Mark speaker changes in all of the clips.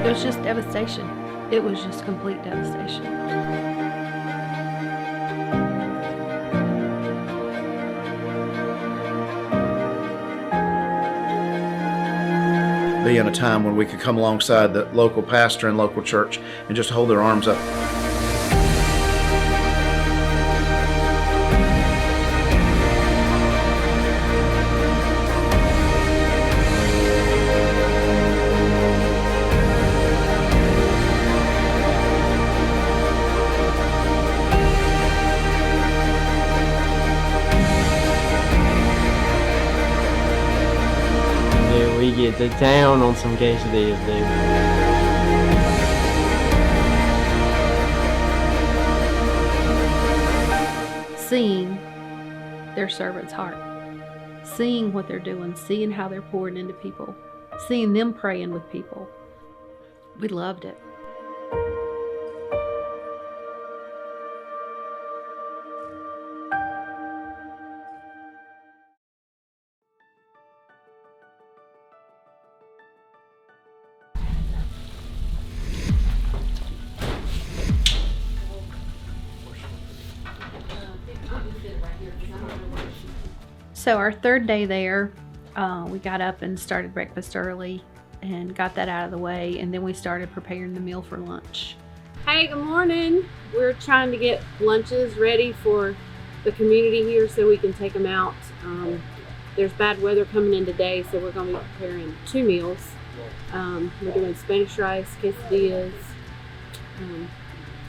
Speaker 1: It was just devastation. It was just complete devastation.
Speaker 2: Be in a time when we could come alongside the local pastor and local church and just hold their arms up.
Speaker 3: We get to town on some quesadillas, dude.
Speaker 1: Seeing their servant's heart, seeing what they're doing, seeing how they're pouring into people, seeing them praying with people. We loved it. So our third day there, we got up and started breakfast early and got that out of the way, and then we started preparing the meal for lunch.
Speaker 4: Hey, good morning. We're trying to get lunches ready for the community here so we can take them out. There's bad weather coming in today, so we're going to be preparing 2 meals. We're doing Spanish rice, quesadillas. It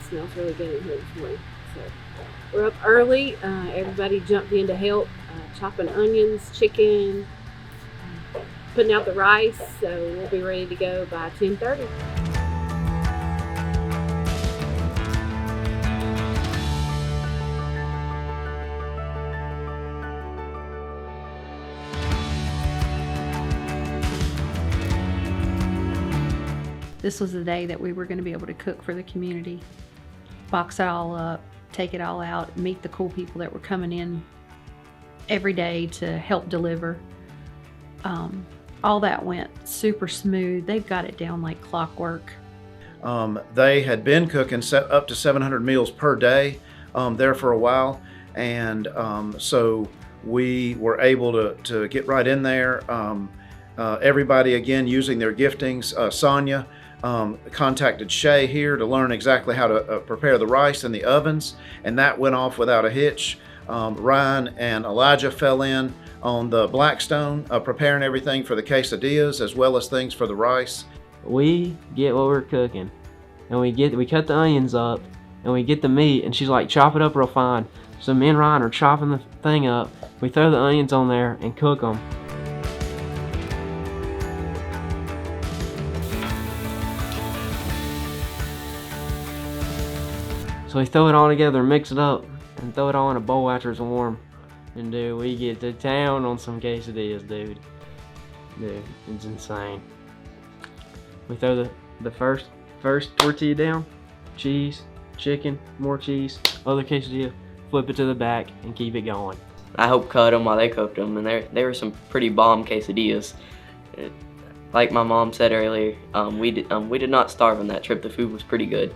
Speaker 4: smells really good in here this morning. So we're up early. Everybody jumped in to help, chopping onions, chicken, putting out the rice, so we'll be ready to go by 10:30.
Speaker 1: This was the day that we were going to be able to cook for the community, box it all up, take it all out, meet the cool people that were coming in every day to help deliver. All that went super smooth. They've got it down like clockwork.
Speaker 2: They had been cooking up to 700 meals per day there for a while, and so we were able to get right in there. Everybody, again, using their giftings. Sonia contacted Shay here to learn exactly how to prepare the rice in the ovens, and that went off without a hitch. Ryan and Elijah fell in on the Blackstone, preparing everything for the quesadillas as well as things for the rice.
Speaker 3: We get what we're cooking, and we cut the onions up, and we get the meat, and she's like, chop it up real fine. So me and Ryan are chopping the thing up. We throw the onions on there and cook them. So we throw it all together, mix it up, and throw it all in a bowl after it's warm. And dude, we get to town on some quesadillas, dude. Dude, it's insane. We throw the first tortilla down, cheese, chicken, more cheese, other quesadilla, flip it to the back, and keep it going.
Speaker 5: I helped cut them while they cooked them, and they were some pretty bomb quesadillas. Like my mom said earlier, we did not starve on that trip. The food was pretty good.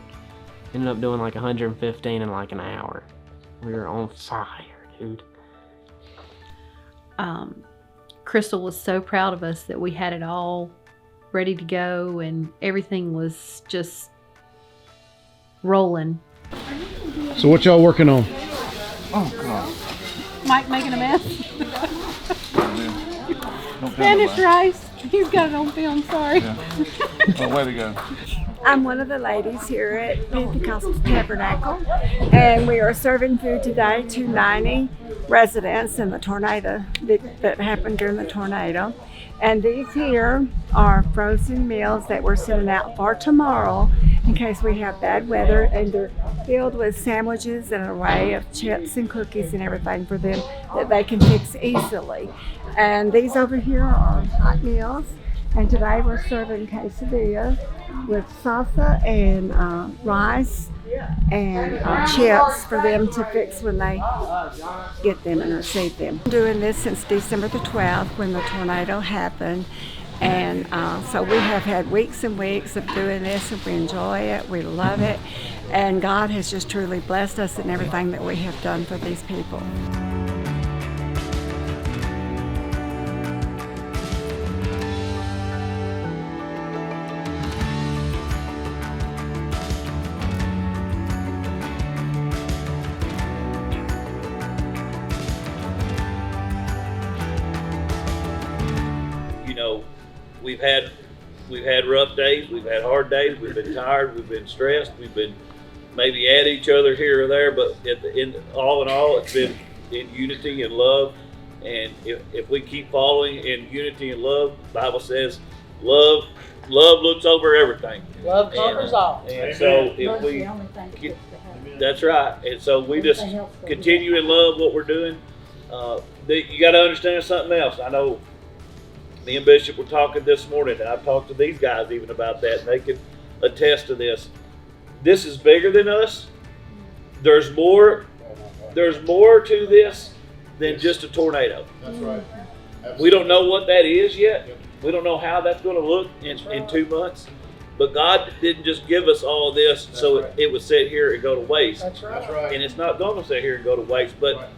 Speaker 3: Ended up doing like 115 in like an hour. We were on fire, dude.
Speaker 1: Crystal was so proud of us that we had it all ready to go and everything was just rolling.
Speaker 2: So what y'all working on?
Speaker 6: Oh God.
Speaker 1: Mike making a mess.
Speaker 6: Don't
Speaker 1: Spanish rice. He's got it on film, sorry.
Speaker 6: Yeah. Oh, way to go.
Speaker 7: I'm one of the ladies here at Pentecostal Tabernacle, and we are serving food today to 90 residents in the tornado that happened during the tornado. And these here are frozen meals that we're sending out for tomorrow in case we have bad weather, and they're filled with sandwiches and an array of chips and cookies and everything for them that they can fix easily. And these over here are hot meals, and today we're serving quesadillas with salsa and rice and chips for them to fix when they get them and receive them. I'm doing this since December the 12th when the tornado happened, And so we have had weeks and weeks of doing this, and we enjoy it, we love it, and God has just truly blessed us in everything that we have done for these people.
Speaker 8: You know, we've had rough days, we've had hard days, we've been tired, we've been stressed, we've been maybe at each other here or there, but all in all, it's been in unity and love. And if we keep following in unity and love, the Bible says, love looks over everything.
Speaker 9: Love covers all.
Speaker 8: And so if we, that's right. And so we just continue to love what we're doing. You got to understand something else. I know me and Bishop were talking this morning, and I've talked to these guys even about that, and they can attest to this. This is bigger than us. There's more to this than just a tornado.
Speaker 6: That's right.
Speaker 8: We don't know what that is yet. We don't know how that's going to look in 2 months. But God didn't just give us all of this so it would sit here and go to waste.
Speaker 6: That's right.
Speaker 8: And it's not going to sit here and go to waste. But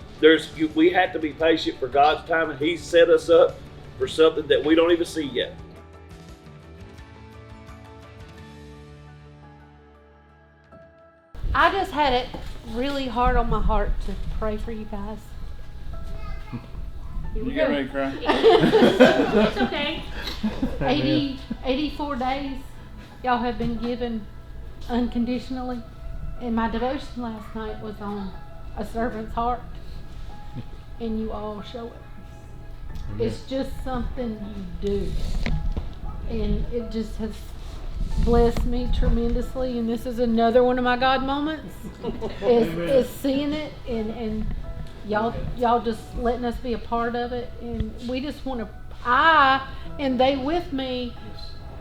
Speaker 8: we have to be patient for God's time, and He's set us up for something that we don't even see yet.
Speaker 1: I just had it really hard on my heart to pray for you guys.
Speaker 6: You got ready to cry?
Speaker 1: It's okay. 84 days y'all have been given unconditionally. And my devotion last night was on a servant's heart. And you all show it. It's just something you do. And it just has blessed me tremendously. And this is another one of my God moments. is seeing it and y'all just letting us be a part of it. And we just want to, I and they with me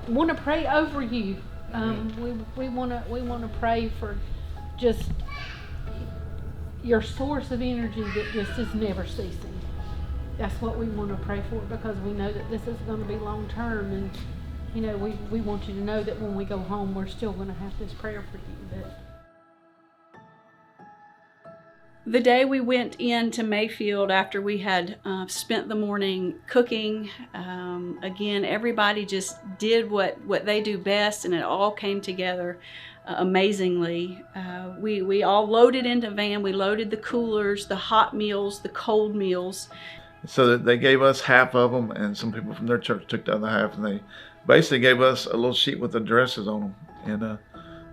Speaker 1: want to pray over you. We want to pray for just your source of energy that just is never ceasing. That's what we want to pray for, because we know that this is going to be long term, and you know we want you to know that when we go home, we're still going to have this prayer for you.
Speaker 10: The day we went into Mayfield after we had spent the morning cooking, again, everybody just did what they do best, and it all came together amazingly. We all loaded into van. We loaded the coolers, the hot meals, the cold meals.
Speaker 6: So that they gave us half of them, and some people from their church took the other half, and they basically gave us a little sheet with addresses on them. And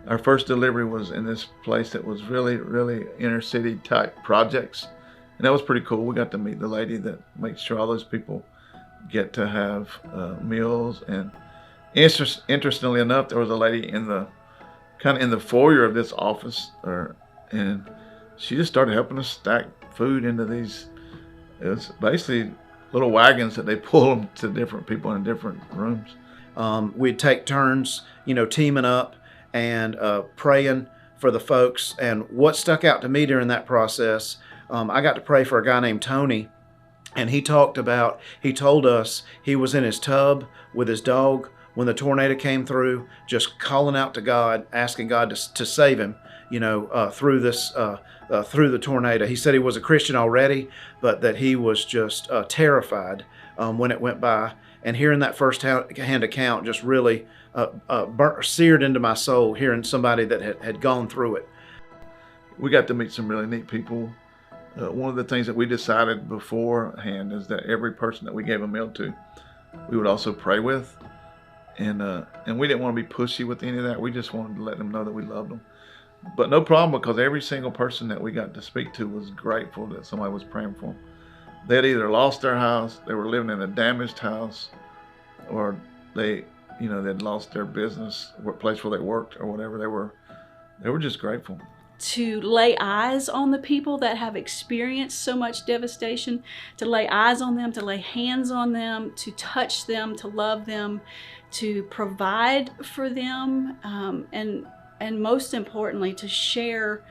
Speaker 6: our first delivery was in this place that was really, really inner city type projects. And that was pretty cool. We got to meet the lady that makes sure all those people get to have meals. And interestingly enough, there was a lady in the foyer of this office, and she just started helping us stack food into these. It was basically little wagons that they pull them to different people in different rooms.
Speaker 2: We'd take turns, teaming up and praying for the folks. And what stuck out to me during that process, I got to pray for a guy named Tony. And he told us he was in his tub with his dog when the tornado came through, just calling out to God, asking God to save him, through the tornado. He said he was a Christian already, but that he was just terrified when it went by. And hearing that first-hand account just really seared into my soul, hearing somebody that had gone through it.
Speaker 6: We got to meet some really neat people. One of the things that we decided beforehand is that every person that we gave a meal to, we would also pray with. And we didn't want to be pushy with any of that. We just wanted to let them know that we loved them. But no problem, because every single person that we got to speak to was grateful that somebody was praying for them. They had either lost their house, they were living in a damaged house, or they'd lost their business, place where they worked or whatever. They were just grateful.
Speaker 10: To lay eyes on the people that have experienced so much devastation, to lay eyes on them, to lay hands on them, to touch them, to love them, to provide for them, and most importantly, to share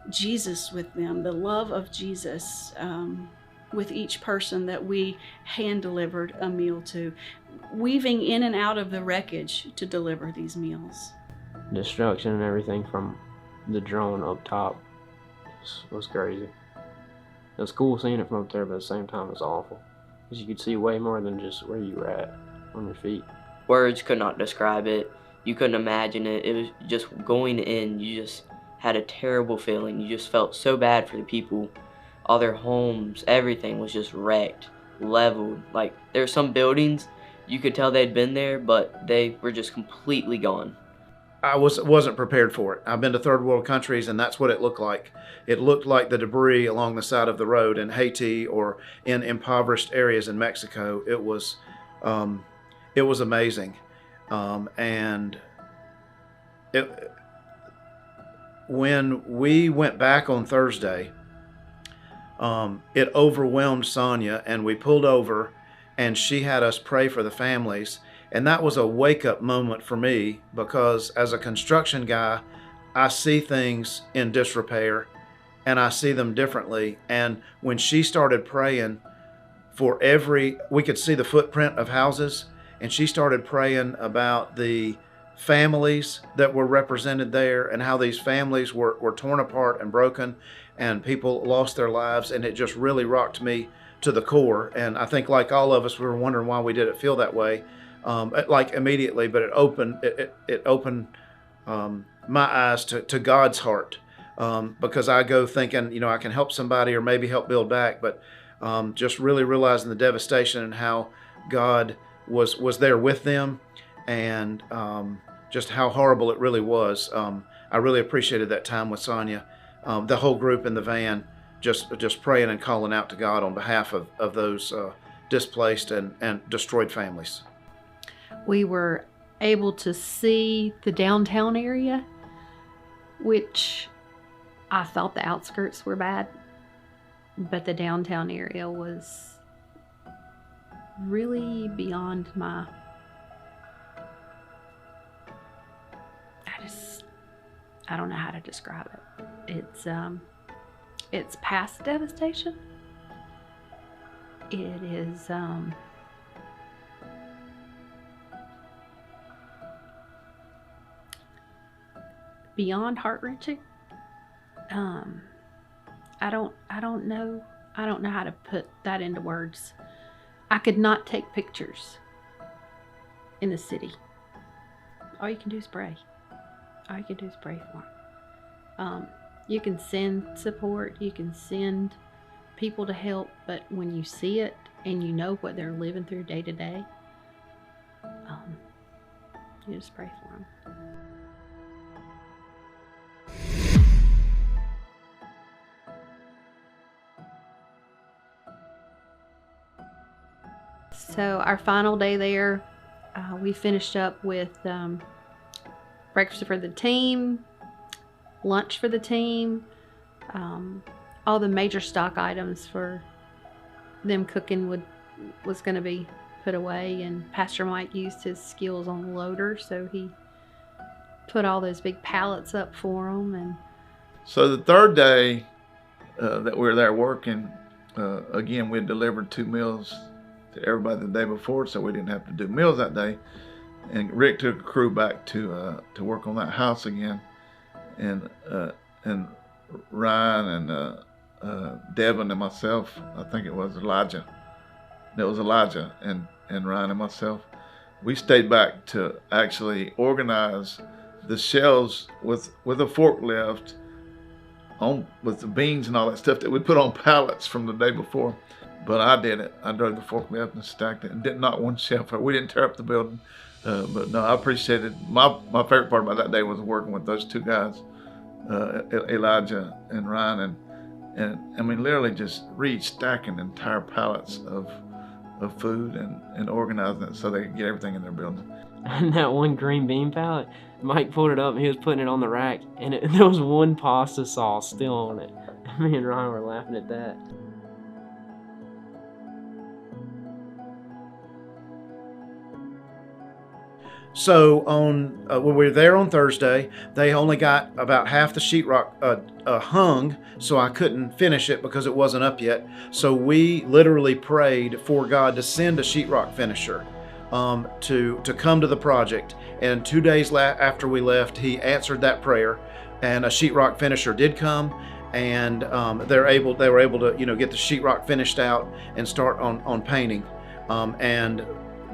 Speaker 10: Jesus with them, the love of Jesus. with each person that we hand delivered a meal to, weaving in and out of the wreckage to deliver these meals.
Speaker 3: Destruction and everything from the drone up top was crazy. It was cool seeing it from up there, but at the same time it was awful, because you could see way more than just where you were at on your feet.
Speaker 5: Words could not describe it. You couldn't imagine it. It was just going in, you just had a terrible feeling. You just felt so bad for the people. All their homes, everything was just wrecked, leveled. Like, there were some buildings, you could tell they'd been there, but they were just completely gone.
Speaker 2: I wasn't prepared for it. I've been to third world countries, and that's what it looked like. It looked like the debris along the side of the road in Haiti or in impoverished areas in Mexico. It was amazing, and when we went back on Thursday, it overwhelmed Sonia, and we pulled over, and she had us pray for the families. And that was a wake-up moment for me, because as a construction guy, I see things in disrepair, and I see them differently. And when she started praying for we could see the footprint of houses, and she started praying about the families that were represented there and how these families were torn apart and broken, and people lost their lives, and it just really rocked me to the core. And I think, like all of us, we were wondering why we did it feel that way. Like immediately, but it opened my eyes to God's heart, because I go thinking, I can help somebody or maybe help build back, but just really realizing the devastation and how God was there with them, and just how horrible it really was. I really appreciated that time with Sonia, the whole group in the van, just praying and calling out to God on behalf of those displaced and destroyed families.
Speaker 1: We were able to see the downtown area, which I thought the outskirts were bad, but the downtown area was really beyond I don't know how to describe it. It's past devastation. It is beyond heart-wrenching. I don't know how to put that into words. I could not take pictures in the city. All you can do is pray. All you can do is pray for them. You can send support, you can send people to help, but when you see it and you know what they're living through day to day, you just pray for them. So our final day there, we finished up with breakfast for the team, lunch for the team, all the major stock items for them cooking was going to be put away, and Pastor Mike used his skills on the loader, so he put all those big pallets up for them. And
Speaker 6: so the third day that we were there working, again, we had delivered 2 meals to everybody the day before, so we didn't have to do meals that day. And Rick took a crew back to work on that house again, and Ryan and Devin and myself, I think it was Elijah. It was Elijah and Ryan and myself. We stayed back to actually organize the shelves with a forklift with the beans and all that stuff that we put on pallets from the day before. But I did it. I drove the forklift and stacked it and didn't knock one shelf. We didn't tear up the building. But no, I appreciated my favorite part about that day was working with those 2 guys, Elijah and Ryan, and I mean literally just stacking entire pallets of food and organizing it so they could get everything in their building.
Speaker 3: And that one green bean pallet, Mike pulled it up and he was putting it on the rack, and there was one pasta sauce still on it. Me and Ryan were laughing at that.
Speaker 2: So when we were there on Thursday, they only got about half the sheetrock hung, so I couldn't finish it because it wasn't up yet. So we literally prayed for God to send a sheetrock finisher to come to the project. And 2 days after we left, he answered that prayer, and a sheetrock finisher did come. And they were able to get the sheetrock finished out and start on painting. And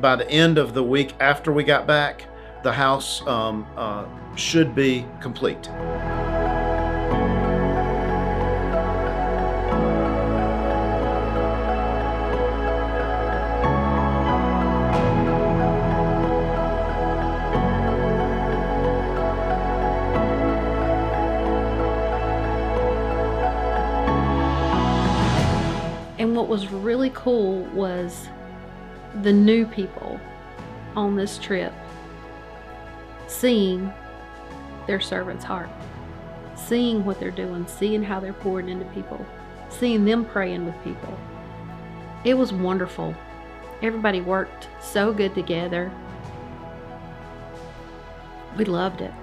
Speaker 2: by the end of the week after we got back, the house should be complete.
Speaker 1: And what was really cool was the new people on this trip seeing their servant's heart, seeing what they're doing, seeing how they're pouring into people, seeing them praying with people. It was wonderful. Everybody worked so good together. We loved it.